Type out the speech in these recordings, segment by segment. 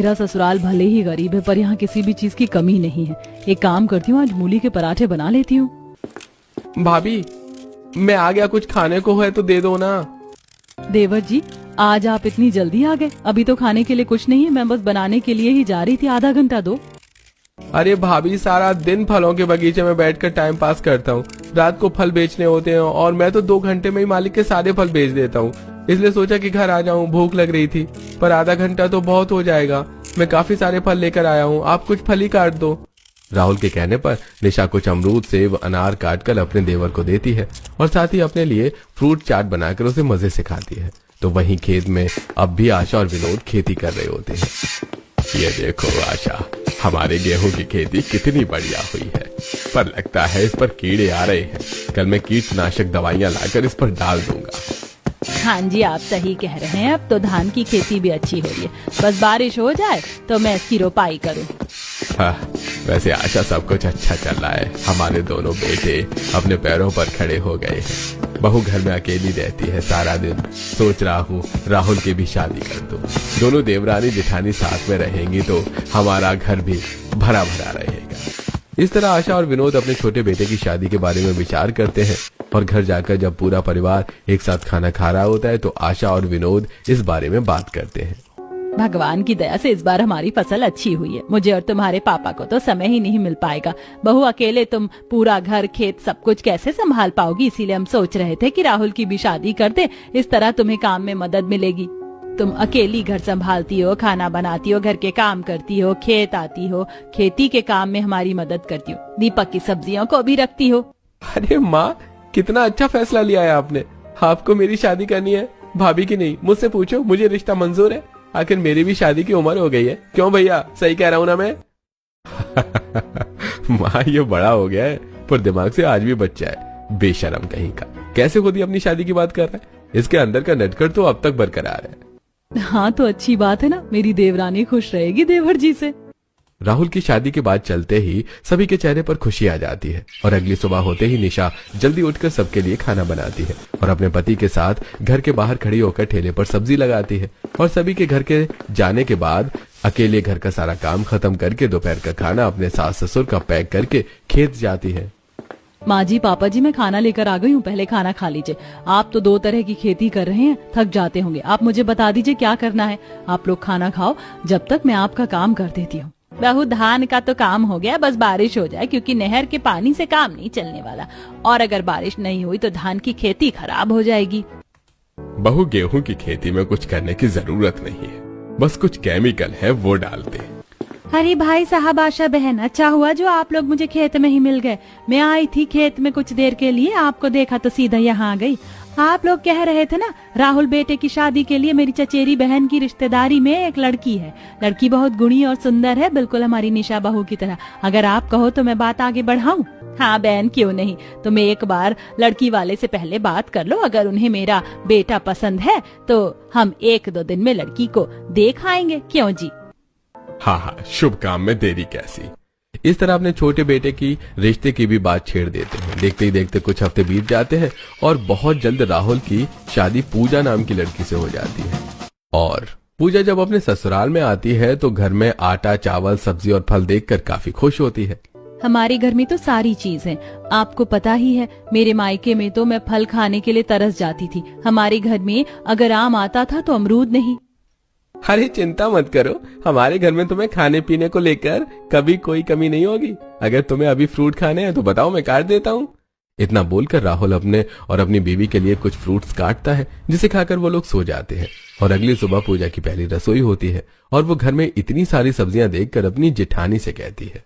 मेरा ससुराल भले ही गरीब है पर यहाँ किसी भी चीज की कमी नहीं है। एक काम करती हूँ, आज मूली के पराठे बना लेती हूँ। भाभी मैं आ गया, कुछ खाने को है तो दे दो ना। देवर जी, आज आप इतनी जल्दी आ गए? अभी तो खाने के लिए कुछ नहीं है, मैं बस बनाने के लिए ही जा रही थी, आधा घंटा दो। अरे भाभी सारा दिन फलों के बगीचे में बैठकर टाइम पास करता हूँ, रात को फल बेचने होते हैं और मैं तो 2 घंटे में ही मालिक के सारे फल बेच देता हूँ, इसलिए सोचा कि घर आ जाऊँ, भूख लग रही थी। पर आधा घंटा तो बहुत हो जाएगा, मैं काफी सारे फल लेकर आया हूँ, आप कुछ फल ही काट दो। राहुल के कहने पर निशा कुछ अमरूद, सेब, अनार काटकर अपने देवर को देती है और साथ ही अपने लिए फ्रूट चाट बनाकर उसे मजे से खाती है। तो वहीं खेत में अब भी आशा और विनोद खेती कर रहे होते हैं। ये देखो आशा, हमारे गेहूं की खेती कितनी बढ़िया हुई है, पर लगता है इस पर कीड़े आ रहे हैं। कल मैं कीटनाशक दवाइयां लाकर इस पर डाल दूंगा। हाँ जी, आप सही कह रहे हैं। अब तो धान की खेती भी अच्छी हो रही है, बस बारिश हो जाए तो मैं इसकी रोपाई करूं। हाँ, वैसे आशा सब कुछ अच्छा चल रहा है। हमारे दोनों बेटे अपने पैरों पर खड़े हो गए हैं। बहू घर में अकेली रहती है सारा दिन। सोच रहा हूँ राहुल की भी शादी कर दूं। दोनों देवरानी जेठानी साथ में रहेंगी तो हमारा घर भी भरा भरा रहेगा। इस तरह आशा और विनोद अपने छोटे बेटे की शादी के बारे में विचार करते हैं और घर जाकर जब पूरा परिवार एक साथ खाना खा रहा होता है तो आशा और विनोद इस बारे में बात करते हैं। भगवान की दया से इस बार हमारी फसल अच्छी हुई है। मुझे और तुम्हारे पापा को तो समय ही नहीं मिल पाएगा। बहू, अकेले तुम पूरा घर, खेत सब कुछ कैसे संभाल पाओगी? इसीलिए हम सोच रहे थे कि राहुल की भी शादी कर दे, इस तरह तुम्हें काम में मदद मिलेगी। तुम अकेली घर संभालती हो, खाना बनाती हो, घर के काम करती हो, खेत आती हो, खेती के काम में हमारी मदद करती हो, दीपक की सब्जियों को भी रखती हो। अरे माँ, कितना अच्छा फैसला लिया है आपने। आपको मेरी शादी करनी है, भाभी की नहीं। मुझसे पूछो, मुझे रिश्ता मंजूर है। आखिर मेरी भी शादी की उम्र हो गई है। क्यों भैया, सही कह रहा हूँ ना मैं? माँ, ये बड़ा हो गया है पर दिमाग से आज भी बच्चा है। बेशरम कहीं का, कैसे खुद ही अपनी शादी की बात कर रहा है? इसके अंदर का नटखट तो अब तक बरकरार है। हाँ तो अच्छी बात है ना, मेरी देवरानी खुश रहेगी देवर जी से। राहुल की शादी की बात चलते ही सभी के चेहरे पर खुशी आ जाती है और अगली सुबह होते ही निशा जल्दी उठकर सबके लिए खाना बनाती है और अपने पति के साथ घर के बाहर खड़ी होकर ठेले पर सब्जी लगाती है और सभी के घर के जाने के बाद अकेले घर का सारा काम खत्म करके दोपहर का खाना अपने सास ससुर का पैक करके खेत जाती है। माँ जी, पापा जी, मैं खाना लेकर आ गई हूँ, पहले खाना खा लीजिए। आप तो 2 तरह की खेती कर रहे हैं, थक जाते होंगे। आप मुझे बता दीजिए क्या करना है। आप लोग खाना खाओ, जब तक मैं आपका काम कर देती हूँ। बहू, धान का तो काम हो गया, बस बारिश हो जाए, क्योंकि नहर के पानी से काम नहीं चलने वाला, और अगर बारिश नहीं हुई तो धान की खेती खराब हो जाएगी। बहू, गेहूं की खेती में कुछ करने की जरूरत नहीं है, बस कुछ केमिकल है वो डालते हैं। अरे भाई साहब, आशा बहन, अच्छा हुआ जो आप लोग मुझे खेत में ही मिल गए। मैं आई थी खेत में कुछ देर के लिए, आपको देखा तो सीधा यहाँ आ गई। आप लोग कह रहे थे ना, राहुल बेटे की शादी के लिए मेरी चचेरी बहन की रिश्तेदारी में एक लड़की है। लड़की बहुत गुणी और सुंदर है, बिल्कुल हमारी निशा बहू की तरह। अगर आप कहो तो मैं बात आगे बढ़ाऊं? हाँ बहन, क्यों नहीं। तुम एक बार लड़की वाले से पहले बात कर लो, अगर उन्हें मेरा बेटा पसंद है तो हम 1-2 दिन में लड़की को देख आएंगे। क्यों जी? हाँ हाँ, शुभ काम में देरी कैसी। इस तरह अपने छोटे बेटे की रिश्ते की भी बात छेड़ देते हैं। देखते ही देखते कुछ हफ्ते बीत जाते हैं और बहुत जल्द राहुल की शादी पूजा नाम की लड़की से हो जाती है। और पूजा जब अपने ससुराल में आती है तो घर में आटा, चावल, सब्जी और फल देखकर काफी खुश होती है। हमारे घर में तो सारी चीज है, आपको पता ही है। मेरे मायके में तो मैं फल खाने के लिए तरस जाती थी। हमारे घर में अगर आम आता था तो अमरूद नहीं। अरे चिंता मत करो, हमारे घर में तुम्हें खाने पीने को लेकर कभी कोई कमी नहीं होगी। अगर तुम्हें अभी फ्रूट खाने हैं तो बताओ, मैं काट देता हूँ। इतना बोलकर राहुल अपने और अपनी बीवी के लिए कुछ फ्रूट्स काटता है, जिसे खाकर वो लोग सो जाते हैं। और अगली सुबह पूजा की पहली रसोई होती है और वो घर में इतनी सारी सब्जियां देखकर अपनी जेठानी से कहती है,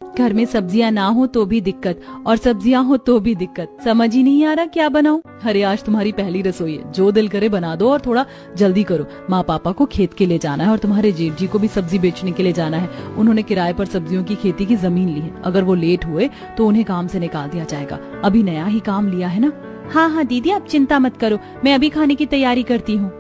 घर में सब्जियां ना हो तो भी दिक्कत, और सब्जियां हो तो भी दिक्कत। समझ ही नहीं आ रहा क्या बनाऊं। अरे आज तुम्हारी पहली रसोई है, जो दिल करे बना दो और थोड़ा जल्दी करो। माँ पापा को खेत के लिए जाना है और तुम्हारे जेठ जी को भी सब्जी बेचने के लिए जाना है। उन्होंने किराए पर सब्जियों की खेती की जमीन ली है। अगर वो लेट हुए तो उन्हें काम से निकाल दिया जाएगा। अभी नया ही काम लिया है ना। हाँ हाँ दीदी, आप चिंता मत करो, मैं अभी खाने की तैयारी करती हूँ।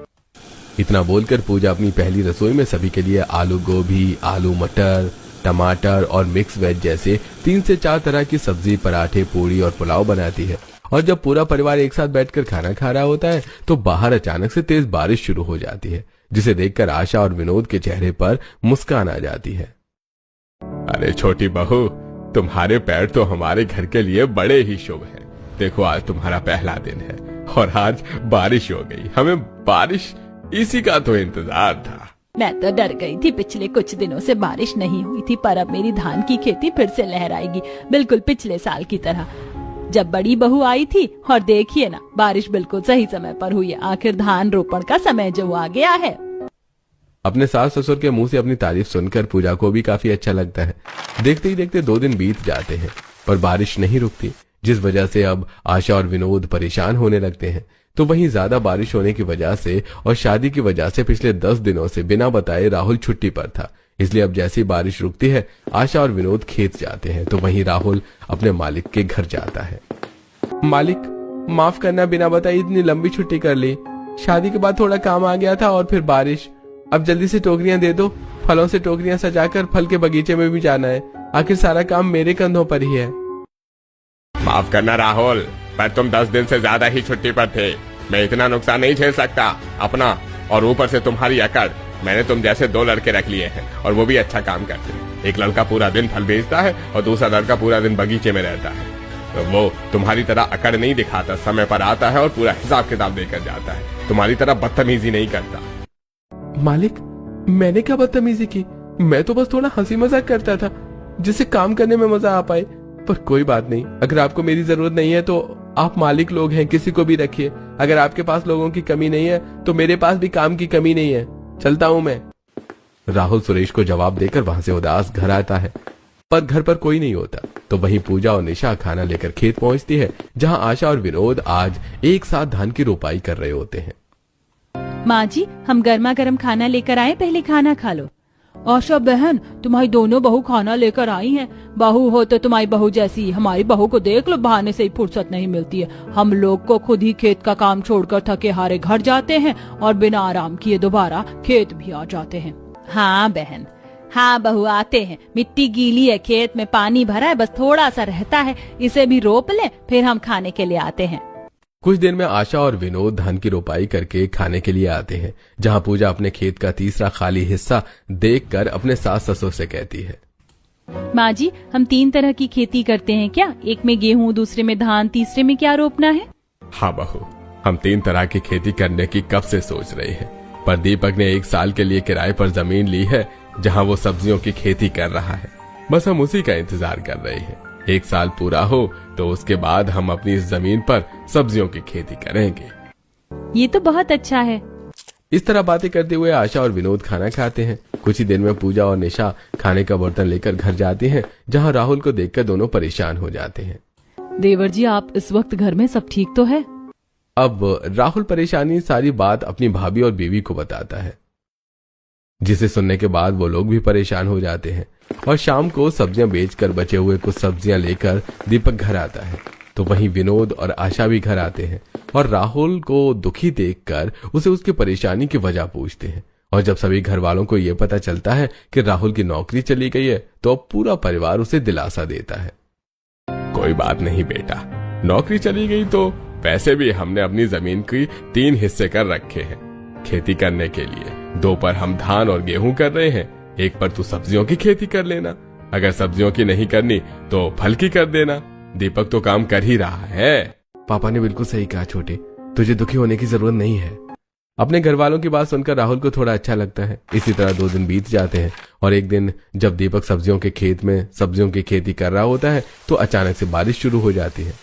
इतना बोलकर पूजा अपनी पहली रसोई में सभी के लिए आलू गोभी, आलू मटर, टमाटर और मिक्स वेज जैसे 3 से 4 तरह की सब्जी, पराठे, पूरी और पुलाव बनाती है। और जब पूरा परिवार एक साथ बैठकर खाना खा रहा होता है तो बाहर अचानक से तेज बारिश शुरू हो जाती है, जिसे देखकर आशा और विनोद के चेहरे पर मुस्कान आ जाती है। अरे छोटी बहू, तुम्हारे पैर तो हमारे घर के लिए बड़े ही शुभ हैं। देखो आज तुम्हारा पहला दिन है और आज बारिश हो गई। हमें बारिश इसी का तो इंतजार था। मैं तो डर गई थी, पिछले कुछ दिनों से बारिश नहीं हुई थी, पर अब मेरी धान की खेती फिर से लहराएगी, बिल्कुल पिछले साल की तरह जब बड़ी बहू आई थी। और देखिए ना, बारिश बिल्कुल सही समय पर हुई है। आखिर धान रोपण का समय जो आ गया है। अपने सास ससुर के मुंह से अपनी तारीफ सुनकर पूजा को भी काफी अच्छा लगता है। देखते ही देखते 2 दिन बीत जाते हैं पर बारिश नहीं रुकती, जिस वजह से अब आशा और विनोद परेशान होने लगते हैं। तो वहीं ज्यादा बारिश होने की वजह से और शादी की वजह से पिछले 10 दिनों से बिना बताए राहुल छुट्टी पर था। इसलिए अब जैसी बारिश रुकती है, आशा और विनोद खेत जाते हैं। तो वहीं राहुल अपने मालिक के घर जाता है। मालिक, माफ करना, बिना बताए इतनी लंबी छुट्टी कर ली। शादी के बाद थोड़ा काम आ गया था और फिर बारिश। अब जल्दी से टोकरियां दे दो, फलों से टोकरियां सजाकर फल के बगीचे में भी जाना है। आखिर सारा काम मेरे कंधों पर ही है। माफ करना राहुल, पर तुम 10 दिन से ज्यादा ही छुट्टी पर थे। मैं इतना नुकसान नहीं झेल सकता अपना, और ऊपर से तुम्हारी अकड़। मैंने तुम जैसे 2 लड़के रख लिए हैं और वो भी अच्छा काम करते हैं। एक लड़का पूरा दिन फल बेचता है और दूसरा लड़का पूरा दिन बगीचे में रहता है। तो वो तुम्हारी तरह अकड़ नहीं दिखाता, समय पर आता है और पूरा हिसाब किताब देकर जाता है। तुम्हारी तरह बदतमीजी नहीं करता। मालिक, मैंने क्या बदतमीजी की? मैं तो बस थोड़ा हंसी मजाक करता था जिससे काम करने में मजा आ पाए। पर कोई बात नहीं, अगर आपको मेरी जरूरत नहीं है तो आप मालिक लोग हैं, किसी को भी रखिए। अगर आपके पास लोगों की कमी नहीं है तो मेरे पास भी काम की कमी नहीं है। चलता हूं मैं। राहुल सुरेश को जवाब देकर वहां से उदास घर आता है, पर घर पर कोई नहीं होता। तो वहीं पूजा और निशा खाना लेकर खेत पहुंचती है, जहां आशा और विनोद आज एक साथ धान की रोपाई कर रहे होते हैं। माँ जी, हम गर्मा गर्म खाना लेकर आए, पहले खाना खा लो। आशा बहन, तुम्हारी दोनों बहू खाना लेकर आई हैं। बहू हो तो तुम्हारी बहू जैसी। हमारी बहू को देख लो, बहाने से ही फुर्सत नहीं मिलती है। हम लोग को खुद ही खेत का काम छोड़कर थके हारे घर जाते हैं और बिना आराम किए दोबारा खेत भी आ जाते हैं। हाँ बहन, हाँ बहू, आते हैं। मिट्टी गीली है, खेत में पानी भरा है, बस थोड़ा सा रहता है, इसे भी रोप ले, फिर हम खाने के लिए आते हैं। कुछ देर में आशा और विनोद धान की रोपाई करके खाने के लिए आते हैं, जहां पूजा अपने खेत का तीसरा खाली हिस्सा देखकर अपने सास ससुर से कहती है, माँ जी, हम 3 तरह की खेती करते हैं क्या? एक में गेहूँ, दूसरे में धान, तीसरे में क्या रोपना है? हाँ बहू, हम 3 तरह की खेती करने की कब से सोच रहे हैं, पर दीपक ने 1 साल के लिए किराए पर जमीन ली है जहाँ वो सब्जियों की खेती कर रहा है। बस हम उसी का इंतजार कर रहे हैं। 1 साल पूरा हो तो उसके बाद हम अपनी इस जमीन पर सब्जियों की खेती करेंगे। ये तो बहुत अच्छा है। इस तरह बातें करते हुए आशा और विनोद खाना खाते हैं। कुछ ही देर में पूजा और निशा खाने का बर्तन लेकर घर जाती हैं, जहां राहुल को देखकर दोनों परेशान हो जाते हैं। देवर जी, आप इस वक्त घर में सब ठीक तो है? अब राहुल परेशानी सारी बात अपनी भाभी और बीवी को बताता है, जिसे सुनने के बाद वो लोग भी परेशान हो जाते हैं। और शाम को सब्जियां बेचकर बचे हुए कुछ सब्जियां लेकर दीपक घर आता है। तो वहीं विनोद और आशा भी घर आते हैं और राहुल को दुखी देखकर उसे उसकी परेशानी की वजह पूछते हैं। और जब सभी घर वालों को यह पता चलता है कि राहुल की नौकरी चली गई है, तो अब पूरा परिवार उसे दिलासा देता है। कोई बात नहीं बेटा, नौकरी चली गई तो पैसे भी हमने अपनी जमीन की 3 हिस्से कर रखे हैं खेती करने के लिए। 2 पर हम धान और गेहूं कर रहे हैं, 1 पर तू सब्जियों की खेती कर लेना। अगर सब्जियों की नहीं करनी तो फल की कर देना। दीपक तो काम कर ही रहा है। पापा ने बिल्कुल सही कहा छोटे, तुझे दुखी होने की जरूरत नहीं है। अपने घर वालों की बात सुनकर राहुल को थोड़ा अच्छा लगता है। इसी तरह 2 दिन बीत जाते हैं और एक दिन जब दीपक सब्जियों के खेत में सब्जियों की खेती कर रहा होता है तो अचानक से बारिश शुरू हो जाती है।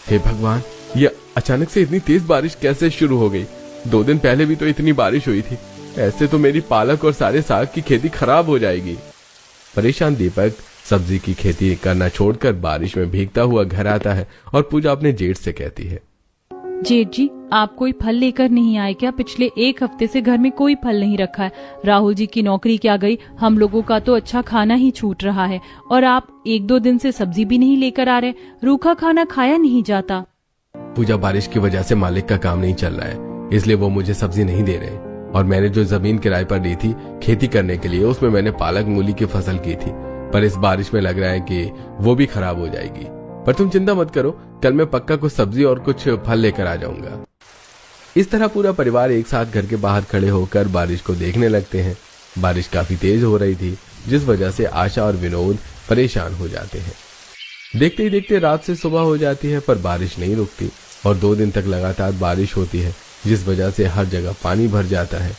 हे भगवान, ये अचानक से इतनी तेज बारिश कैसे शुरू हो गई? 2 दिन पहले भी तो इतनी बारिश हुई थी। ऐसे तो मेरी पालक और सारे साग की खेती खराब हो जाएगी। परेशान दीपक सब्जी की खेती करना छोड़कर बारिश में भीगता हुआ घर आता है और पूजा अपने जेठ से कहती है, जेठ जी, आप कोई फल लेकर नहीं आए क्या? पिछले 1 हफ्ते से घर में कोई फल नहीं रखा है। राहुल जी की नौकरी क्या गई, हम लोगों का तो अच्छा खाना ही छूट रहा है और आप 1-2 दिन से सब्जी भी नहीं लेकर आ रहे। रूखा खाना खाया नहीं जाता। पूजा, बारिश की वजह से मालिक का काम नहीं चल रहा है, इसलिए वो मुझे सब्जी नहीं दे रहे। और मैंने जो जमीन किराए पर ली थी खेती करने के लिए, उसमें मैंने पालक मूली की फसल की थी, पर इस बारिश में लग रहा है कि वो भी खराब हो जाएगी। पर तुम चिंता मत करो, कल मैं पक्का कुछ सब्जी और कुछ फल लेकर आ जाऊंगा। इस तरह पूरा परिवार एक साथ घर के बाहर खड़े होकर बारिश को देखने लगते हैं। बारिश काफी तेज हो रही थी, जिस वजह से आशा और विनोद परेशान हो जाते हैं। देखते ही देखते रात से सुबह हो जाती है, पर बारिश नहीं रुकती और 2 दिन तक लगातार बारिश होती है, जिस वजह से हर जगह पानी भर जाता है।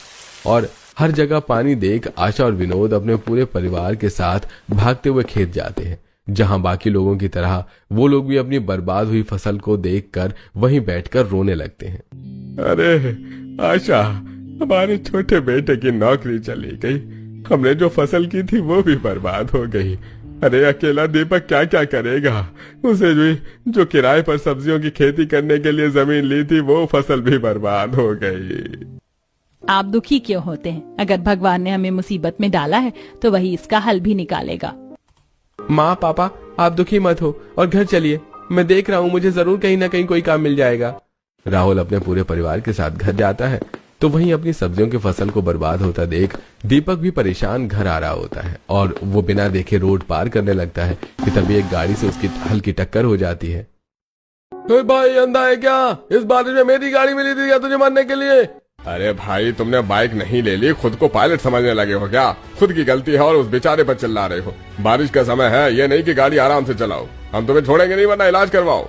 और हर जगह पानी देख आशा और विनोद अपने पूरे परिवार के साथ भागते हुए खेत जाते हैं, जहां बाकी लोगों की तरह वो लोग भी अपनी बर्बाद हुई फसल को देखकर वहीं बैठकर रोने लगते हैं। अरे आशा, हमारे छोटे बेटे की नौकरी चली गई, हमने जो फसल की थी वो भी बर्बाद हो गई। अरे अकेला दीपक क्या क्या करेगा? उसे जो किराए पर सब्जियों की खेती करने के लिए जमीन ली थी वो फसल भी बर्बाद हो गई। आप दुखी क्यों होते हैं? अगर भगवान ने हमें मुसीबत में डाला है तो वही इसका हल भी निकालेगा। माँ पापा, आप दुखी मत हो और घर चलिए, मैं देख रहा हूँ, मुझे जरूर कहीं ना कहीं कोई काम मिल जाएगा। राहुल अपने पूरे परिवार के साथ घर जाता है तो वहीं अपनी सब्जियों की फसल को बर्बाद होता देख दीपक भी परेशान घर आ रहा होता है और वो बिना देखे रोड पार करने लगता है कि तभी एक गाड़ी से उसकी हल्की टक्कर हो जाती है। भाई अंधा है क्या? इस बारिश में मेरी गाड़ी मिली थी क्या तुझे मारने के लिए? अरे भाई, तुमने बाइक नहीं ले ली, खुद को पायलट समझने लगे हो क्या? खुद की गलती है और उस बेचारे पर चिल्ला रहे हो। बारिश का समय है, ये नहीं कि गाड़ी आराम से चलाओ। हम तुम्हें छोड़ेंगे नहीं, वरना इलाज करवाओ।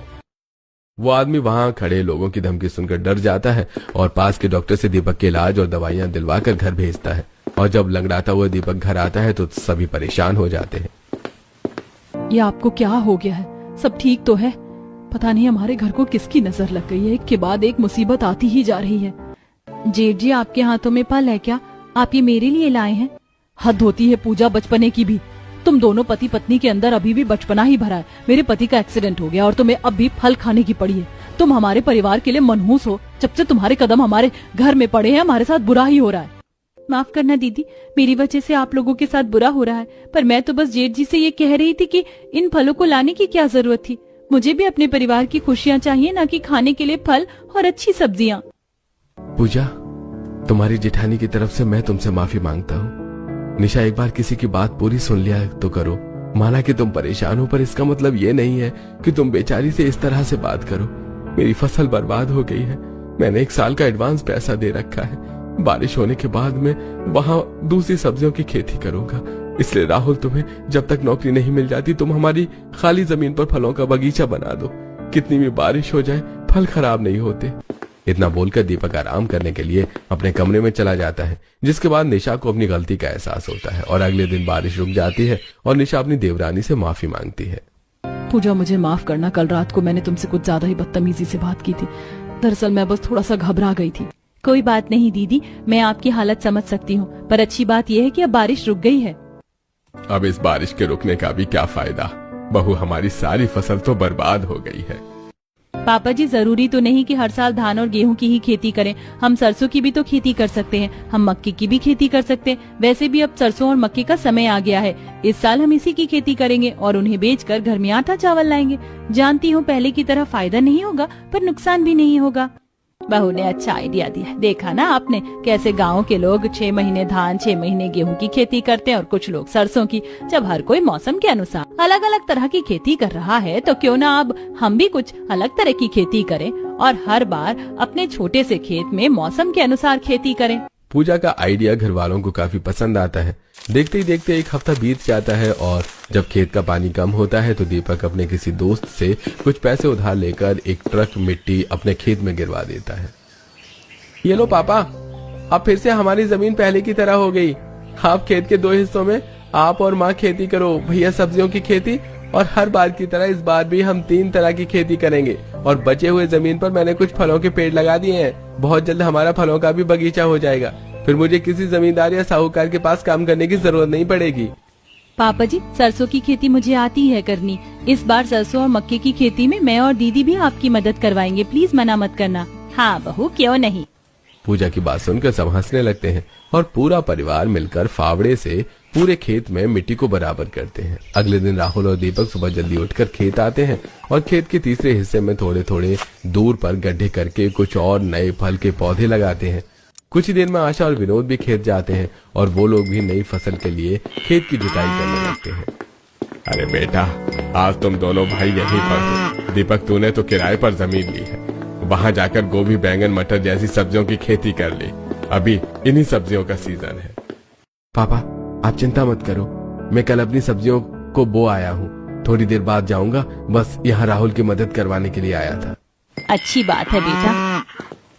वो आदमी वहां खड़े लोगों की धमकी सुनकर डर जाता है और पास के डॉक्टर से दीपक के इलाज और दवाइयां दिलवाकर घर भेजता है। और जब लंगड़ाता हुआ दीपक घर आता है तो सभी परेशान हो जाते हैं। ये आपको क्या हो गया है? सब ठीक तो है? पता नहीं हमारे घर को किसकी नजर लग गई है, एक के बाद एक मुसीबत आती ही जा रही है। जेठ जी, आपके हाथों में फल है क्या? आप ये मेरे लिए लाए हैं? हद होती है पूजा, बचपने की भी। तुम दोनों पति पत्नी के अंदर अभी भी बचपना ही भरा है। मेरे पति का एक्सीडेंट हो गया और तुम्हें अब भी फल खाने की पड़ी है। तुम हमारे परिवार के लिए मनहूस हो। जब से तुम्हारे कदम हमारे घर में पड़े हैं, हमारे साथ बुरा ही हो रहा है। माफ करना दीदी, मेरी वजह से आप लोगों के साथ बुरा हो रहा है, पर मैं तो बस जेठ जी से ये कह रही थी कि इन फलों को लाने की क्या जरूरत थी। मुझे भी अपने परिवार की खुशियाँ चाहिए, न कि खाने के लिए फल और अच्छी सब्जियाँ। पूजा, तुम्हारी जेठानी की तरफ से मैं तुमसे माफी मांगता हूँ। निशा, एक बार किसी की बात पूरी सुन लिया तो करो। माना कि तुम परेशान हो, पर इसका मतलब ये नहीं है कि तुम बेचारी से इस तरह से बात करो। मेरी फसल बर्बाद हो गई है, मैंने 1 साल का एडवांस पैसा दे रखा है। बारिश होने के बाद मैं वहाँ दूसरी सब्जियों की खेती करूंगा। इसलिए राहुल, तुम्हें जब तक नौकरी नहीं मिल जाती तुम हमारी खाली जमीन पर फलों का बगीचा बना दो। कितनी भी बारिश हो जाए फल खराब नहीं होते। इतना बोलकर दीपक आराम करने के लिए अपने कमरे में चला जाता है, जिसके बाद निशा को अपनी गलती का एहसास होता है और अगले दिन बारिश रुक जाती है और निशा अपनी देवरानी से माफी मांगती है। पूजा, मुझे माफ करना, कल रात को मैंने तुमसे कुछ ज्यादा ही बदतमीजी से बात की थी। दरअसल मैं बस थोड़ा सा घबरा गई थी। कोई बात नहीं दीदी, मैं आपकी हालत समझ सकती हूँ, पर अच्छी बात यह है कि अब बारिश रुक गई है। अब इस बारिश के रुकने का भी क्या फायदा? बहू, हमारी सारी फसल तो बर्बाद हो गई है। पापा जी, जरूरी तो नहीं कि हर साल धान और गेहूं की ही खेती करें। हम सरसों की भी तो खेती कर सकते हैं, हम मक्के की भी खेती कर सकते हैं। वैसे भी अब सरसों और मक्के का समय आ गया है। इस साल हम इसी की खेती करेंगे और उन्हें बेचकर घर में आटा चावल लाएंगे। जानती हूँ पहले की तरह फायदा नहीं होगा, पर नुकसान भी नहीं होगा। बहू ने अच्छा आइडिया दिया। देखा ना आपने कैसे गाँव के लोग 6 महीने धान 6 महीने गेहूं की खेती करते हैं और कुछ लोग सरसों की। जब हर कोई मौसम के अनुसार अलग अलग तरह की खेती कर रहा है तो क्यों ना अब हम भी कुछ अलग तरह की खेती करें और हर बार अपने छोटे से खेत में मौसम के अनुसार खेती करें। पूजा का आइडिया घर वालों को काफी पसंद आता है। देखते ही देखते 1 हफ्ता बीत जाता है और जब खेत का पानी कम होता है तो दीपक अपने किसी दोस्त से कुछ पैसे उधार लेकर एक ट्रक मिट्टी अपने खेत में गिरवा देता है। ये लो पापा, अब फिर से हमारी जमीन पहले की तरह हो गई। आप खेत के 2 हिस्सों में आप और माँ खेती करो, भैया सब्जियों की खेती, और हर बार की तरह इस बार भी हम 3 तरह की खेती करेंगे। और बचे हुए जमीन पर मैंने कुछ फलों के पेड़ लगा दिए हैं। बहुत जल्द हमारा फलों का भी बगीचा हो जाएगा। फिर मुझे किसी जमींदार या साहूकार के पास काम करने की जरूरत नहीं पड़ेगी। पापा जी, सरसों की खेती मुझे आती है करनी। इस बार सरसों और मक्के की खेती में मैं और दीदी भी आपकी मदद करवाएंगे, प्लीज मना मत करना। हाँ बहू, क्यों नहीं। पूजा की बात सुनकर सब हंसने लगते हैं और पूरा परिवार मिलकर फावड़े से पूरे खेत में मिट्टी को बराबर करते हैं। अगले दिन राहुल और दीपक सुबह जल्दी उठकर खेत आते हैं और खेत के तीसरे हिस्से में थोड़े थोड़े दूर पर गड्ढे करके कुछ और नए फल के पौधे लगाते हैं। कुछ ही देर में आशा और विनोद भी खेत जाते हैं और वो लोग भी नई फसल के लिए खेत की जुताई करने लगते हैं। अरे बेटा, आज तुम दोनों भाई यहीं पर हो। दीपक, तूने तो किराए पर जमीन ली है, वहाँ जाकर गोभी, बैंगन, मटर जैसी सब्जियों की खेती कर ली। अभी इन्हीं सब्जियों का सीजन है। पापा आप चिंता मत करो, मैं कल अपनी सब्जियों को बो आया हूँ, थोड़ी देर बाद जाऊंगा, बस यहाँ राहुल की मदद करवाने के लिए आया था। अच्छी बात है बेटा।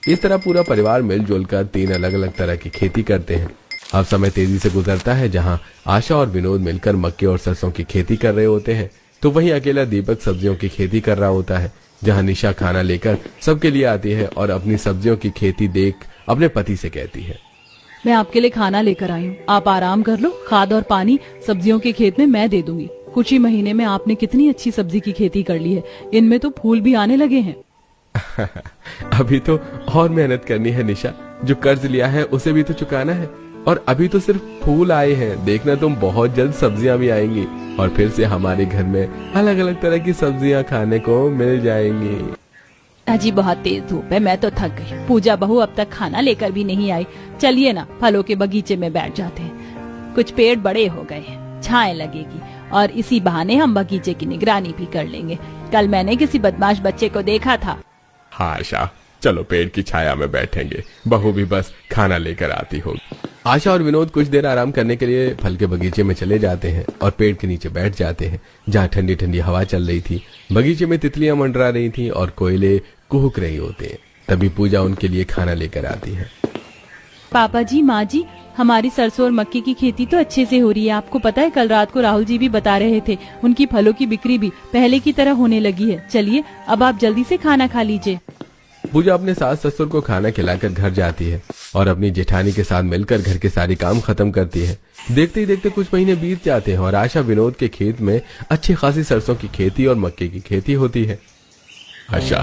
इस तरह पूरा परिवार मिलजुल कर 3 अलग अलग तरह की खेती करते हैं। अब समय तेजी से गुजरता है, जहाँ आशा और विनोद मिलकर मक्के और सरसों की खेती कर रहे होते हैं, तो वहीं अकेला दीपक सब्जियों की खेती कर रहा होता है। जहाँ निशा खाना लेकर सबके लिए आती है और अपनी सब्जियों की खेती देख अपने पति से कहती है, मैं आपके लिए खाना लेकर आई हूँ, आप आराम कर लो। खाद और पानी सब्जियों के खेत में मैं दे दूंगी। कुछ ही महीने में आपने कितनी अच्छी सब्जी की खेती कर ली है, इनमें तो फूल भी आने लगे हैं। अभी तो और मेहनत करनी है निशा, जो कर्ज लिया है उसे भी तो चुकाना है, और अभी तो सिर्फ फूल आए हैं, देखना तुम बहुत जल्द सब्जियां भी आएंगी और फिर से हमारे घर में अलग अलग तरह की सब्जियां खाने को मिल जाएंगी। अजी बहुत तेज धूप है, मैं तो थक गई। पूजा बहू अब तक खाना लेकर भी नहीं आई। चलिए ना फलों के बगीचे में बैठ जाते हैं, कुछ पेड़ बड़े हो गए हैं, छाए लगेगी और इसी बहाने हम बगीचे की निगरानी भी कर लेंगे। कल मैंने किसी बदमाश बच्चे को देखा था। हाँ आशा, चलो पेड़ की छाया में बैठेंगे, बहू भी बस खाना लेकर आती होगी। आशा और विनोद कुछ देर आराम करने के लिए फल के बगीचे में चले जाते हैं और पेड़ के नीचे बैठ जाते हैं, जहाँ ठंडी ठंडी हवा चल रही थी। बगीचे में तितलियां मंडरा रही थी और कोयले कुहुक रही होते हैं। तभी पूजा उनके लिए खाना लेकर आती है। पापा जी, माँ जी, हमारी सरसों और मक्के की खेती तो अच्छे से हो रही है। आपको पता है कल रात को राहुल जी भी बता रहे थे, उनकी फलों की बिक्री भी पहले की तरह होने लगी है। चलिए अब आप जल्दी से खाना खा लीजिए। पूजा अपने सास ससुर को खाना खिलाकर घर जाती है और अपनी जेठानी के साथ मिलकर घर के सारे काम खत्म करती है। देखते ही देखते कुछ महीने बीत जाते हैं और आशा विनोद के खेत में अच्छी खासी सरसों की खेती और मक्के की खेती होती है। आशा,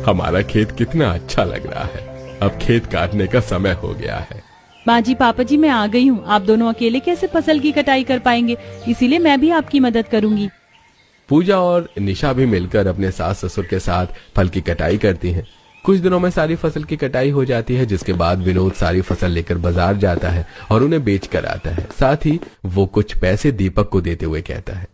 हमारा खेत कितना अच्छा लग रहा है, अब खेत काटने का समय हो गया है। माँ जी, पापा जी, मैं आ गई हूँ। आप दोनों अकेले कैसे फसल की कटाई कर पाएंगे, इसीलिए मैं भी आपकी मदद करूंगी। पूजा और निशा भी मिलकर अपने सास ससुर के साथ फल की कटाई करती हैं। कुछ दिनों में सारी फसल की कटाई हो जाती है, जिसके बाद विनोद सारी फसल लेकर बाजार जाता है और उन्हें बेच कर आता है। साथ ही वो कुछ पैसे दीपक को देते हुए कहता है,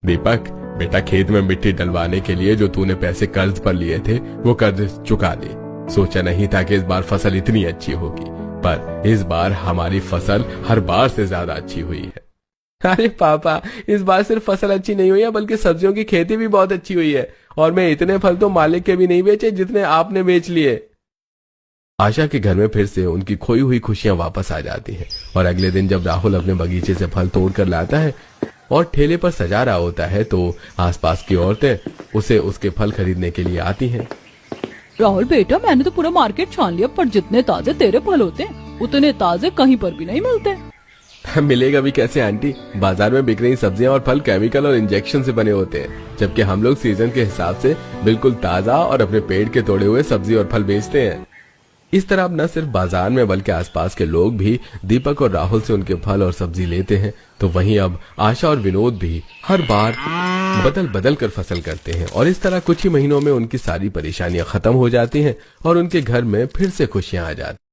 दीपक बेटा, खेत में मिट्टी डलवाने के लिए जो तूने पैसे कर्ज पर लिए थे वो कर्ज चुका दे। सोचा नहीं था कि इस बार फसल इतनी अच्छी होगी, पर इस बार हमारी फसल हर बार से ज्यादा अच्छी हुई है। अरे पापा, इस बार सिर्फ फसल अच्छी नहीं हुई है, बल्कि सब्जियों की खेती भी बहुत अच्छी हुई है, और मैं इतने फल तो मालिक के भी नहीं बेचे जितने आपने बेच लिए। आशा के घर में फिर से उनकी खोई हुई खुशियां वापस आ जाती हैं और अगले दिन जब राहुल अपने बगीचे से फल तोड़ कर लाता है और ठेले पर सजा रहा होता है, तो आसपास की औरतें उसे उसके फल खरीदने के लिए आती हैं। राहुल बेटा, मैंने तो पूरा मार्केट छान लिया, पर जितने ताजे तेरे फल होते हैं उतने ताजे कहीं पर भी नहीं मिलते। मिलेगा भी कैसे आंटी, बाजार में बिक रही सब्जियां और फल केमिकल और इंजेक्शन से बने होते हैं, जबकि हम लोग सीजन के हिसाब से बिल्कुल ताजा और अपने पेड़ के तोड़े हुए सब्जी और फल बेचते हैं। इस तरह अब न सिर्फ बाजार में बल्कि आसपास के लोग भी दीपक और राहुल से उनके फल और सब्जी लेते हैं। तो वहीं अब आशा और विनोद भी हर बार बदल बदल कर फसल करते हैं और इस तरह कुछ ही महीनों में उनकी सारी परेशानियां खत्म हो जाती हैं और उनके घर में फिर से खुशियां आ जाती हैं।